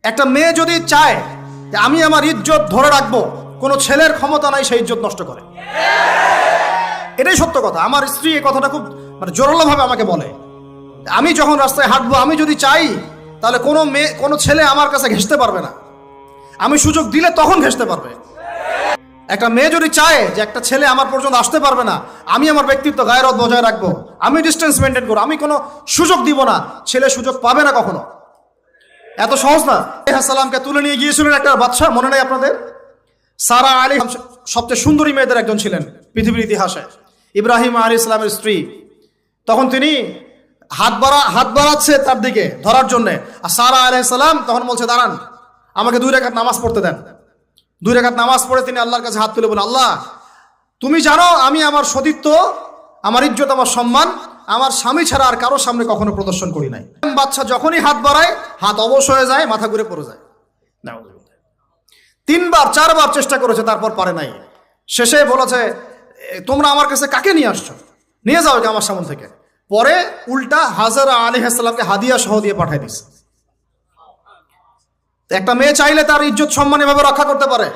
একটা মেয়ে যদি চায় যে আমি আমার ইজ্জত ধরে রাখবো, কোনো ছেলের ক্ষমতা নাই সেই ইজ্জত নষ্ট করে। এটাই সত্য কথা। আমার স্ত্রী এই কথাটা খুব জোরালোভাবে আমাকে বলে। আমি যখন রাস্তায় হাঁটবো, আমি যদি চাই তাহলে কোনো ছেলে আমার কাছে ঘেঁষতে পারবে না। আমি সুযোগ দিলে তখন ঘেঁষতে পারবে। একটা মেয়ে যদি চায় যে একটা ছেলে আমার পর্যন্ত আসতে পারবে না, আমি আমার ব্যক্তিত্ব গায়রত বজায় রাখবো, আমি ডিস্টেন্স মেনটেন করবো, আমি কোনো সুযোগ দিব না, ছেলে সুযোগ পাবে না কখনো। এত সহজ না। সালামকে তুলে নিয়ে গিয়েছিলেন একটা বাদশা, মনে নেই আপনাদের? সারা আলী সবচেয়ে সুন্দরী মেয়েদের একজন ছিলেন পৃথিবীর ইতিহাসে, ইব্রাহিম আলাইহিস সালামের স্ত্রী। তখন তিনি হাত বাড়াচ্ছে তার দিকে ধরার জন্য, আর সারা আলাইহিস সালাম তখন বলছে, দাঁড়ান, আমাকে 2 রাকাত নামাজ পড়তে দেন। 2 রাকাত নামাজ পড়ে তিনি আল্লাহর কাছে হাত তুলে বলেন, আল্লাহ, তুমি জানো আমি আমার সতীত্ব, আমার ইজ্জত, আমার সম্মান আমার স্বামী ছাড়া আর কারোর সামনে কখনো প্রদর্শন করি নাই। বাচ্চা যখনই হাত বাড়ায়, হাত অবশ হয়ে যায়, মাথা ঘুরে পড়ে যায়। 3বার 4বার চেষ্টা করেছে, তারপর পারে নাই। শেষে বলেছে, তোমরা আমার কাছে কাকে নিয়ে আসছো, নিয়ে যাও এটা আমার সামনে থেকে। পরে উল্টা হাজরা আলাইহিস সালামকে হাদিয়া সহ দিয়ে পাঠিয়ে দিচ্ছে। একটা মেয়ে চাইলে তার ইজ্জত সম্মান এভাবে রক্ষা করতে পারে।